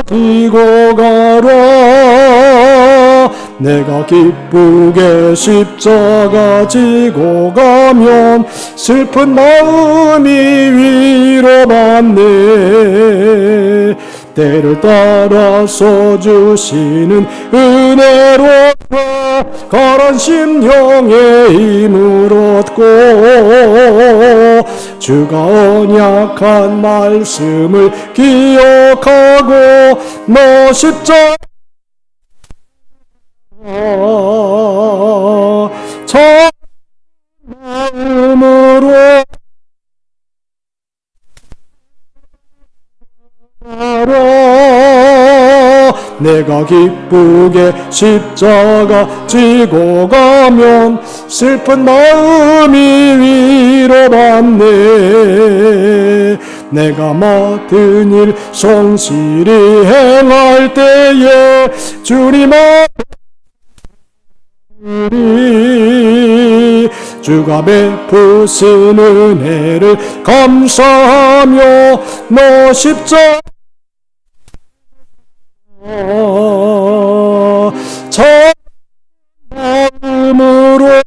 Speaker 1: 지고 가라. 내가 기쁘게 십자가 지고 가면 슬픈 마음이 위로받네. 때를 따라서 주시는 은혜로 거란 심령의 힘을 얻고 주가 언약한 말씀을 기억하고 너 십자가 저 마음으로 내가 기쁘게 십자가 지고 가면 슬픈 마음이 위로받네. 내가 맡은 일 성실히 행할 때에 주님 앞에 주가 베푸신 은혜를 감사하며 너 십자가 저 마음으로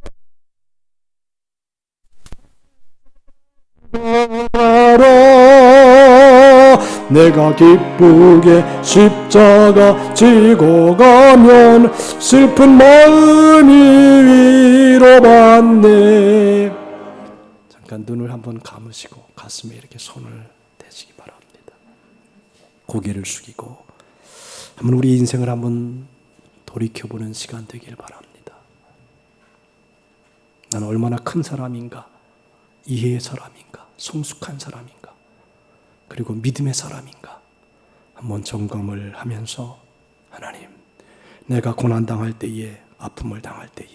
Speaker 1: 내가 기쁘게 십자가 지고 가면 슬픈 마음이 위로받네. 잠깐 눈을 한번 감으시고 가슴에 이렇게 손을 대시기 바랍니다. 고개를 숙이고 한번 우리 인생을 한번 돌이켜보는 시간 되길 바랍니다. 나는 얼마나 큰 사람인가, 이해의 사람인가, 성숙한 사람인가, 그리고 믿음의 사람인가 한번 점검을 하면서 하나님, 내가 고난당할 때에, 아픔을 당할 때에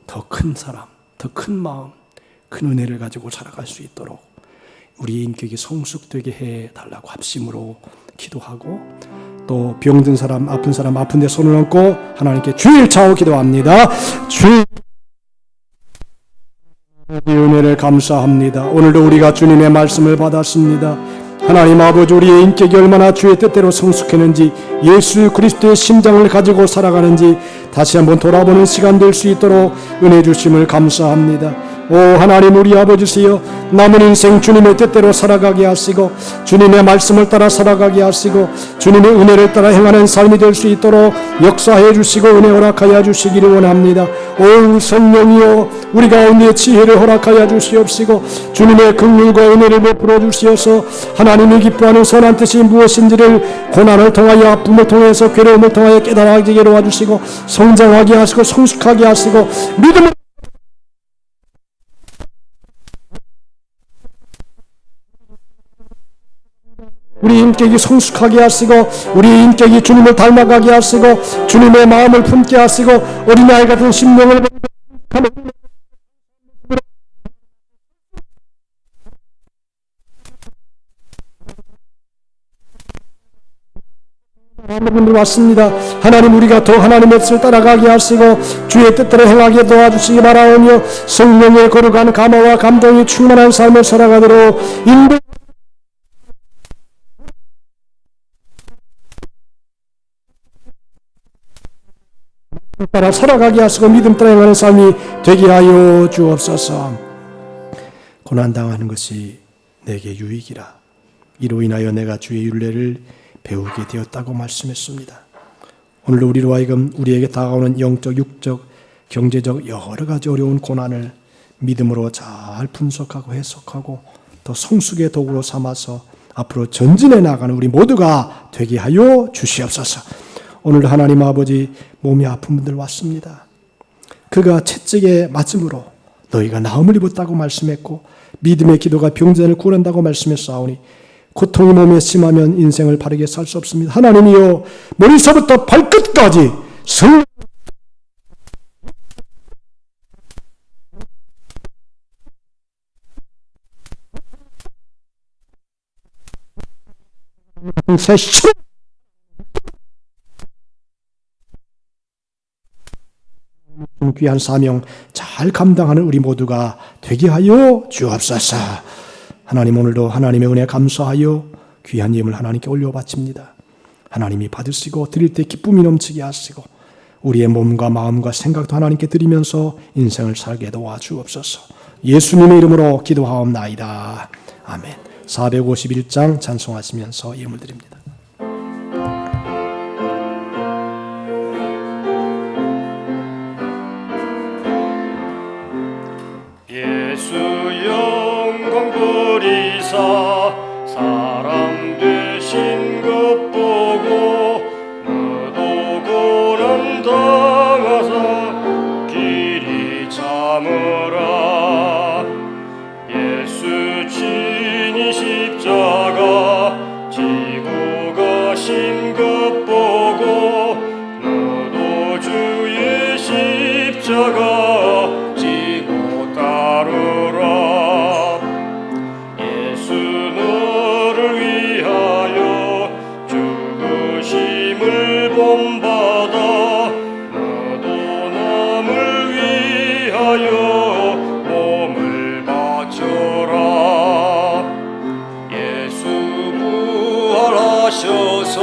Speaker 1: 더 큰 사람, 더 큰 마음, 큰 은혜를 가지고 살아갈 수 있도록 우리 인격이 성숙되게 해달라고 합심으로 기도하고, 또 병든 사람, 아픈 사람, 아픈 데 손을 얹고 하나님께 주일 차오 기도합니다. 주의 은혜를 감사합니다. 오늘도 우리가 주님의 말씀을 받았습니다. 하나님 아버지, 우리의 인격이 얼마나 주의 뜻대로 성숙했는지, 예수 그리스도의 심장을 가지고 살아가는지 다시 한번 돌아보는 시간 될 수 있도록 은혜 주심을 감사합니다. 오 하나님 우리 아버지시여, 남은 인생 주님의 뜻대로 살아가게 하시고 주님의 말씀을 따라 살아가게 하시고 주님의 은혜를 따라 행하는 삶이 될 수 있도록 역사해 주시고 은혜 허락하여 주시기를 원합니다. 오 성령이여, 우리 가운데 지혜를 허락하여 주시옵시고 주님의 긍휼과 은혜를 베풀어 주시어서 하나님이 기뻐하는 선한 뜻이 무엇인지를 고난을 통하여 아픔을 통해서 괴로움을 통하여 깨달아지게 도와주시고 성장하게 하시고 성숙하게 하시고 믿음을 우리 인격이 성숙하게 하시고 우리 인격이 주님을 닮아가게 하시고 주님의 마음을 품게 하시고 어린아이 같은 심령을 하나님 왔습니다. 하나님 우리가 더 하나님의 뜻을 따라가게 하시고 주의 뜻대로 행하게 도와주시기 바라오며 성령의 거룩한 감화와 감동이 충만한 삶을 살아가도록 인도 따라 살아가게 하시고 믿음 따라 행하는 삶이 되게 하여 주옵소서. 고난당하는 것이 내게 유익이라. 이로 인하여 내가 주의 율례를 배우게 되었다고 말씀했습니다. 오늘도 우리로 하여금 우리에게 다가오는 영적, 육적, 경제적 여러 가지 어려운 고난을 믿음으로 잘 분석하고 해석하고 더 성숙의 도구로 삼아서 앞으로 전진해 나가는 우리 모두가 되게 하여 주시옵소서. 오늘도 하나님 아버지, 몸이 아픈 분들 왔습니다. 그가 채찍에 맞음으로 너희가 나음을 입었다고 말씀했고 믿음의 기도가 병자를 구원한다고 말씀했사오니 고통이 몸에 심하면 인생을 바르게 살 수 없습니다. 하나님이여, 머리서부터 발끝까지 성령 새 귀한 사명 잘 감당하는 우리 모두가 되게 하여 주옵소서. 하나님 오늘도 하나님의 은혜 감사하여 귀한 예물 하나님께 올려바칩니다. 하나님이 받으시고 드릴 때 기쁨이 넘치게 하시고 우리의 몸과 마음과 생각도 하나님께 드리면서 인생을 살게 도와주옵소서. 예수님의 이름으로 기도하옵나이다. 아멘. 451장 찬송하시면서 예물 드립니다.
Speaker 2: 예수 영광 버리사 사람 되신 것 보고 너도 고난 당하사 길이 참으라. 예수 친히 십자가 지고 가신 것 보고 너도 주의 십자가 지고 따르라. 예수 너를 위하여 죽으심을 본받아 너도 남을 위하여 몸을 바쳐라. 예수 부활하셔서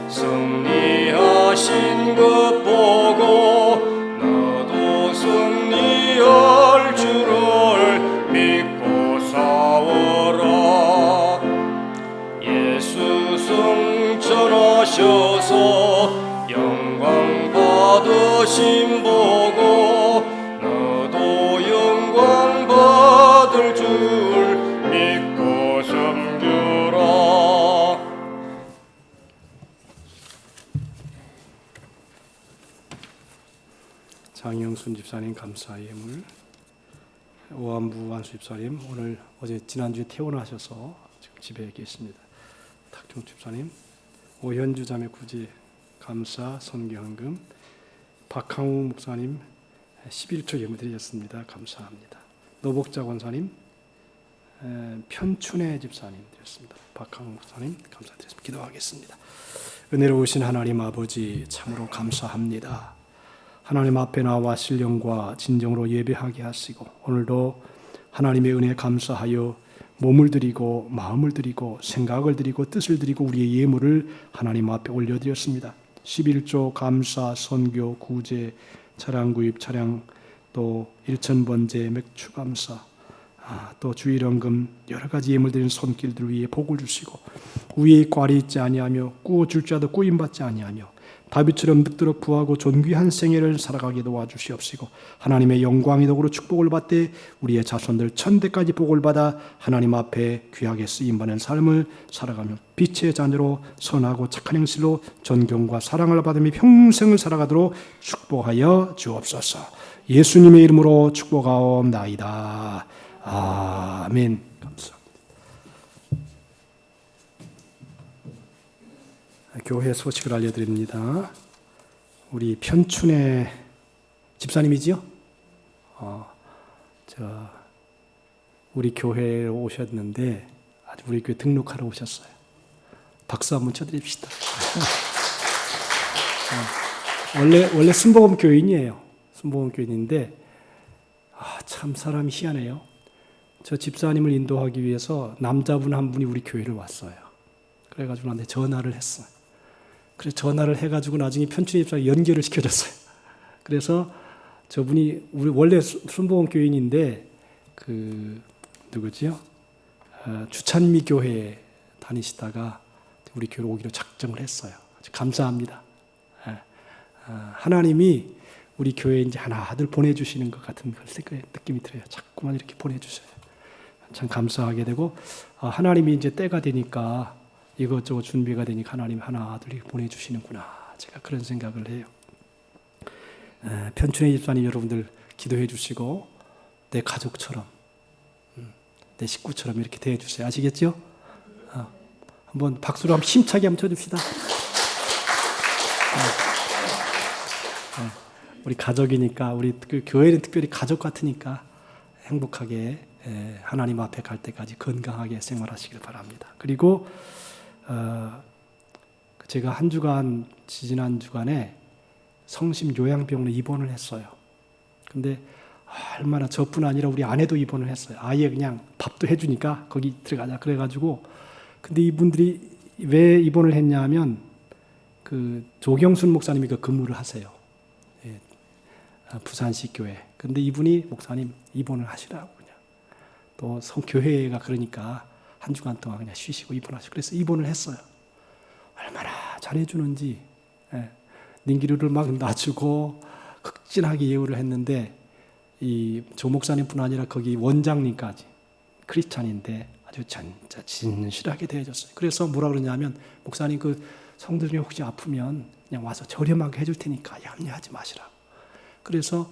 Speaker 2: 승리하신 것 보고 너도 승리할 줄을 믿고 싸워라. 예수 승천하셔서 영광 받으심 보고 너도 영광 받을 줄 믿고 섬겨라.
Speaker 1: 장영순 집사님 감사 예물, 오한부 완수 집사님 오늘 지난주에 퇴원하셔서 지금 집에 계십니다. 탁종 집사님, 오현주 자매 구제 감사 선교헌금, 박항우 목사님 11초 예물 드렸습니다. 감사합니다. 노복자 권사님, 편춘혜 집사님 드렸습니다. 박항우 목사님 감사드렸습니다. 기도하겠습니다. 은혜로우신 하나님 아버지, 참으로 감사합니다. 하나님 앞에 나와 신령과 진정으로 예배하게 하시고 오늘도 하나님의 은혜에 감사하여 몸을 드리고 마음을 드리고 생각을 드리고 뜻을 드리고 우리의 예물을 하나님 앞에 올려드렸습니다. 11조 감사, 선교, 구제, 차량 구입, 차량 또 일천번제 맥주 감사, 또 주일헌금 여러 가지 예물 드리는 손길들 위에 복을 주시고 위에 꽈리 있지 아니하며 꾸어 줄 자도 꾸임 받지 아니하며 다윗처럼 늙도록 부하고 존귀한 생애를 살아가게 도와주시옵시고 하나님의 영광의 덕으로 축복을 받되 우리의 자손들 천대까지 복을 받아 하나님 앞에 귀하게 쓰임받는 삶을 살아가며 빛의 자녀로 선하고 착한 행실로 존경과 사랑을 받으며 평생을 살아가도록 축복하여 주옵소서. 예수님의 이름으로 축복하옵나이다. 아멘. 감사합니다. 교회 소식을 알려드립니다. 우리 편춘의 집사님이지요? 우리 교회에 오셨는데 아주 우리 교회 등록하러 오셨어요. 박수 한번 쳐드립시다. 원래 순복음 교인이에요. 순복음 교인인데 참 사람이 희한해요. 저 집사님을 인도하기 위해서 남자분 한 분이 우리 교회를 왔어요. 그래가지고 나한테 전화를 했어요. 그래서 전화를 해가지고 나중에 편춘 집사님 연결을 시켜줬어요. 그래서 저분이 우리 원래 순복음 교인인데 누구지요? 주찬미 교회에 다니시다가 우리 교회로 오기로 작정을 했어요. 감사합니다. 하나님이 우리 교회에 이제 하나둘 보내주시는 것 같은 그런 느낌이 들어요. 자꾸만 이렇게 보내주셔요. 참 감사하게 되고 하나님이 이제 때가 되니까 이것저것 준비가 되니까 하나님 하나둘 이렇게 보내주시는구나. 제가 그런 생각을 해요. 편춘의 집사님 여러분들 기도해 주시고 내 가족처럼 내 식구처럼 이렇게 대해 주세요. 아시겠죠? 한번 박수로 한번 힘차게 한번 쳐줍시다. 우리 가족이니까 우리 교회는 특별히 가족 같으니까 행복하게 하나님 앞에 갈 때까지 건강하게 생활하시길 바랍니다. 그리고 제가 한 주간 지난 주간에 성심 요양병원에 입원을 했어요. 근데 얼마나 저뿐 아니라 우리 아내도 입원을 했어요. 아예 그냥 밥도 해주니까 거기 들어가자 그래가지고. 근데 이분들이 왜 입원을 했냐면 조경순 목사님이 근무를 하세요. 부산시 교회. 근데 이분이 목사님 입원을 하시라고 그냥. 또 성교회가 그러니까 한 주간 동안 그냥 쉬시고 입원하시고. 그래서 입원을 했어요. 얼마나 잘해주는지. 닌기류를 막 놔주고 극진하게 예우를 했는데 이 조 목사님뿐 아니라 거기 원장님까지 크리스찬인데 아주 진짜 진실하게 대해줬어요. 그래서 뭐라 그러냐면 목사님 성도 중에 혹시 아프면 그냥 와서 저렴하게 해줄 테니까 염려하지 마시라고. 그래서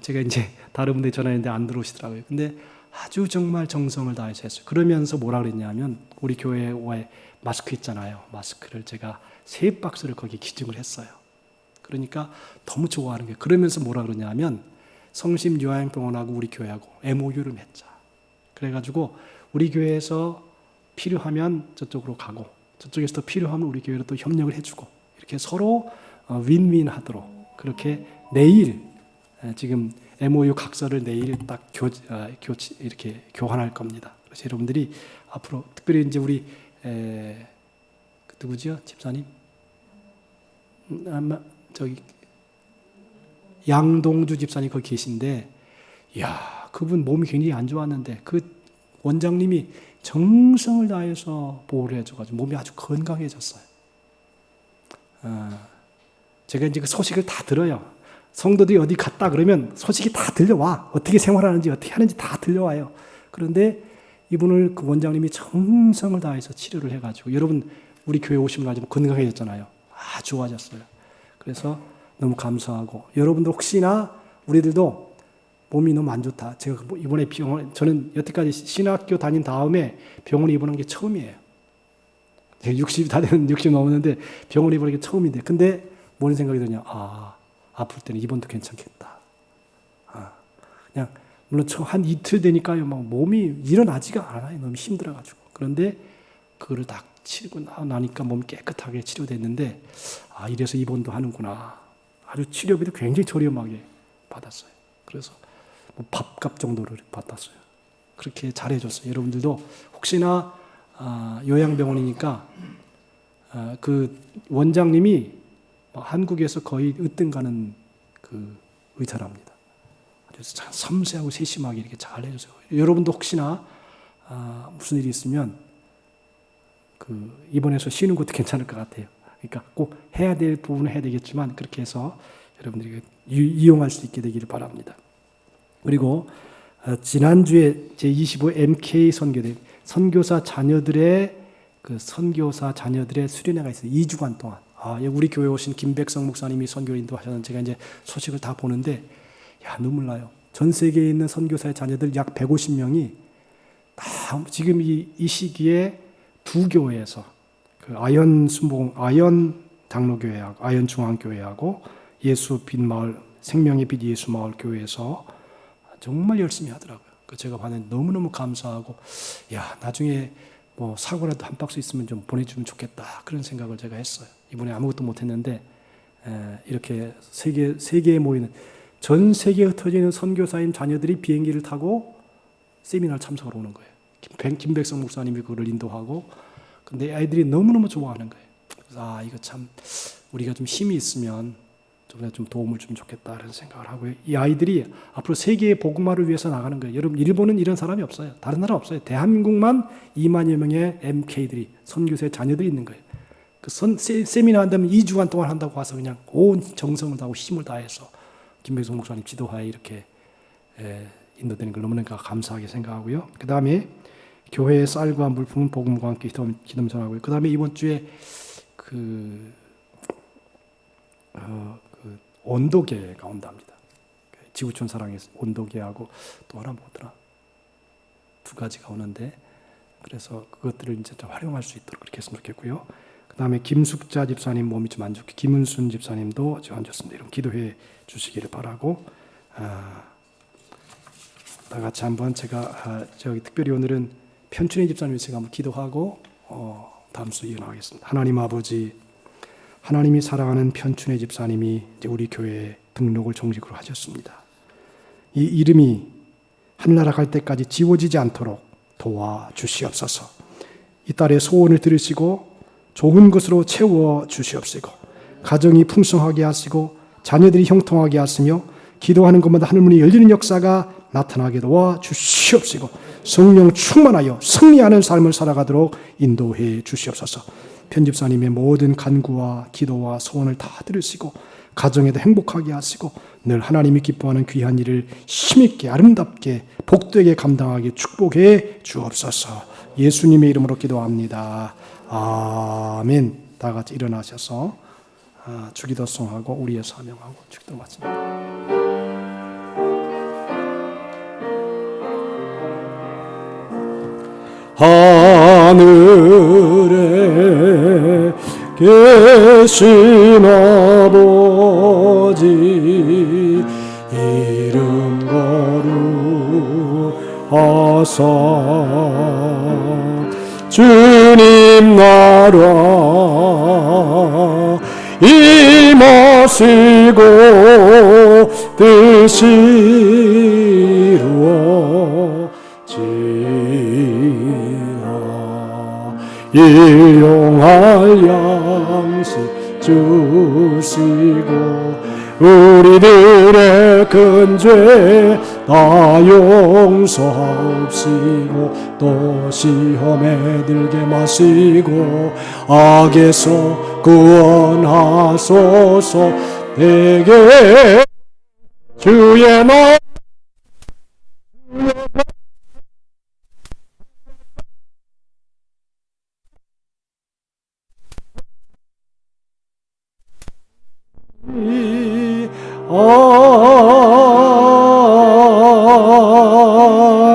Speaker 1: 제가 이제 다른 분들 전화했는데 안 들어오시더라고요. 근데 아주 정말 정성을 다해서 했어요. 그러면서 뭐라 그랬냐면 우리 교회에 마스크 있잖아요. 마스크를 제가 3박스를 거기에 기증을 했어요. 그러니까 너무 좋아하는 거예요. 그러면서 뭐라 그러냐면 성심 요양병원하고 우리 교회하고 MOU를 맺자. 그래가지고 우리 교회에서 필요하면 저쪽으로 가고 저쪽에서 또 필요하면 우리 교회로 또 협력을 해주고 이렇게 서로 윈윈 하도록 그렇게 내일 지금 MOU 각서를 내일 딱 이렇게 교환할 겁니다. 그래서 여러분들이 앞으로 특별히 이제 우리 누구지요? 집사님? 아마 양동주 집사님 거기 계신데, 이야, 그분 몸이 굉장히 안 좋았는데 그 원장님이 정성을 다해서 보호를 해줘가지고 몸이 아주 건강해졌어요. 제가 이제 그 소식을 다 들어요. 성도들이 어디 갔다 그러면 소식이 다 들려와. 어떻게 생활하는지 어떻게 하는지 다 들려와요. 그런데 이분을 그 원장님이 정성을 다해서 치료를 해가지고 여러분 우리 교회 오시면 가지고 건강해졌잖아요. 좋아졌어요. 그래서 너무 감사하고 여러분들 혹시나 우리들도 몸이 너무 안 좋다. 제가 이번에 저는 여태까지 신학교 다닌 다음에 병원에 입원한 게 처음이에요. 제가 60 넘었는데 병원에 입원한 게 처음인데 근데 뭔 생각이 드냐. 아플 때는 입원도 괜찮겠다. 그냥 물론 한 이틀 되니까요. 막 몸이 일어나지가 않아요. 너무 힘들어가지고. 그런데 그거를 딱 치르고 나니까 몸이 깨끗하게 치료됐는데 이래서 입원도 하는구나. 아주 치료비도 굉장히 저렴하게 받았어요. 그래서 밥값 정도를 받았어요. 그렇게 잘해줬어요. 여러분들도 혹시나 요양병원이니까 그 원장님이 한국에서 거의 으뜸 가는 그 의사랍니다. 그래서 참 섬세하고 세심하게 이렇게 잘 해주세요. 여러분도 혹시나 무슨 일이 있으면 입원해서 쉬는 것도 괜찮을 것 같아요. 그러니까 꼭 해야 될 부분은 해야 되겠지만 그렇게 해서 여러분들이 이용할 수 있게 되기를 바랍니다. 그리고 지난주에 제25 MK 선교사 자녀들의 선교사 자녀들의 수련회가 있어요. 2주간 동안. 우리 교회 오신 김백성 목사님이 선교를 인도하셨는데 제가 이제 소식을 다 보는데 눈물 나요. 전 세계에 있는 선교사의 자녀들 약 150명이 다 지금 이 시기에 두 교회에서 아연 장로교회하고 아연 중앙교회하고 예수 빛 마을 생명의 빛 예수 마을 교회에서 정말 열심히 하더라고요. 제가 봤는데 너무너무 감사하고 나중에 뭐 사고라도 한 박스 있으면 좀 보내주면 좋겠다 그런 생각을 제가 했어요. 이번에 아무것도 못했는데 이렇게 세계에 모이는 전 세계에 흩어져 있는 선교사님 자녀들이 비행기를 타고 세미나를 참석을 오는 거예요. 김백성 목사님이 그걸 인도하고 근데 아이들이 너무너무 좋아하는 거예요. 그래서 이거 참 우리가 좀 힘이 있으면 좀 도움을 주면 좋겠다 이런 생각을 하고요. 이 아이들이 앞으로 세계의 복음화를 위해서 나가는 거예요. 여러분 일본은 이런 사람이 없어요. 다른 나라 없어요. 대한민국만 2만여 명의 MK들이 선교사의 자녀들이 있는 거예요. 세미나 한다면 2주간 동안 한다고 와서 그냥 온 정성을 다하고 힘을 다해서 김백성 목사님 지도하에 이렇게 인도되는 걸 너무나 감사하게 생각하고요. 그 다음에 교회의 쌀과 물품은 복음과 함께 기도하며 전하고요. 그 다음에 이번 주에 온도계가 온답니다. 지구촌 사랑에서 온도계하고 또 하나 뭐더라? 두 가지가 오는데 그래서 그것들을 이제 좀 활용할 수 있도록 그렇게 했으면 좋겠고요. 그 다음에 김숙자 집사님 몸이 좀 안 좋게 김은순 집사님도 좀 안 좋습니다. 이런 기도해 주시기를 바라고 다 같이 한번 제가 특별히 오늘은 편춘혜 집사님 제가 한번 기도하고 다음 주 이어나가겠습니다. 하나님 아버지, 하나님이 사랑하는 편춘혜 집사님이 이제 우리 교회에 등록을 정식으로 하셨습니다. 이 이름이 하늘나라 갈 때까지 지워지지 않도록 도와주시옵소서. 이 딸의 소원을 들으시고 좋은 것으로 채워 주시옵시고 가정이 풍성하게 하시고 자녀들이 형통하게 하시며 기도하는 것마다 하늘문이 열리는 역사가 나타나게 도와 주시옵시고 성령 충만하여 승리하는 삶을 살아가도록 인도해 주시옵소서. 편집사님의 모든 간구와 기도와 소원을 다 들으시고 가정에도 행복하게 하시고 늘 하나님이 기뻐하는 귀한 일을 힘있게 아름답게 복되게 감당하게 축복해 주옵소서. 예수님의 이름으로 기도합니다. 아멘. 다 같이 일어나셔서 주기도송하고 우리의 사명하고 주기도 마칩니다. 하늘에 계신 아버지 이름 거룩하사 주님 나라 임하시고 뜻이 이루어지나 일용할 양식 주시고 우리들의 큰 죄 다 용서하옵시고 또 시험에 들게 마시고 악에서 구원하소서. 내게 주의 나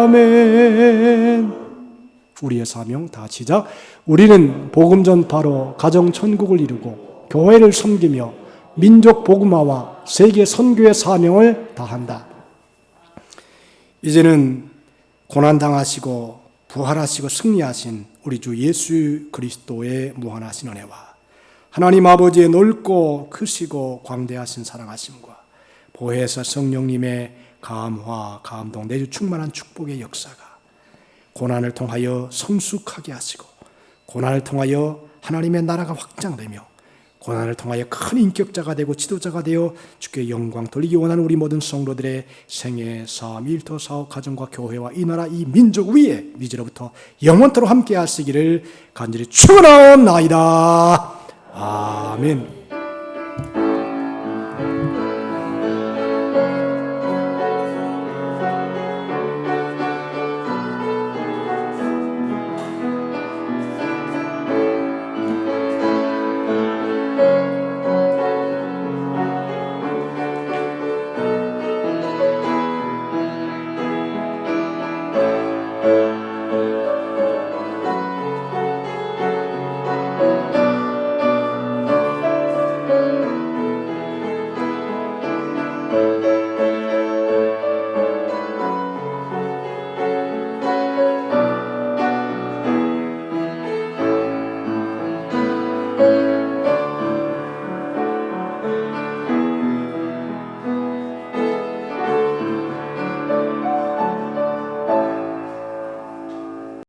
Speaker 1: 아멘. 우리의 사명 다 시작. 우리는 복음 전파로 가정 천국을 이루고 교회를 섬기며 민족 복음화와 세계 선교의 사명을 다한다. 이제는 고난 당하시고 부활하시고 승리하신 우리 주 예수 그리스도의 무한하신 은혜와 하나님 아버지의 넓고 크시고 광대하신 사랑하심과 보혜사 성령님의 감화, 감동, 내주 충만한 축복의 역사가 고난을 통하여 성숙하게 하시고 고난을 통하여 하나님의 나라가 확장되며 고난을 통하여 큰 인격자가 되고 지도자가 되어 주께 영광 돌리기 원하는 우리 모든 성도들의 생애, 삶, 일터, 사업, 가정과 교회와 이 나라, 이 민족 위에 이제로부터 영원토록 함께 하시기를 간절히 축원하옵나이다. 아멘.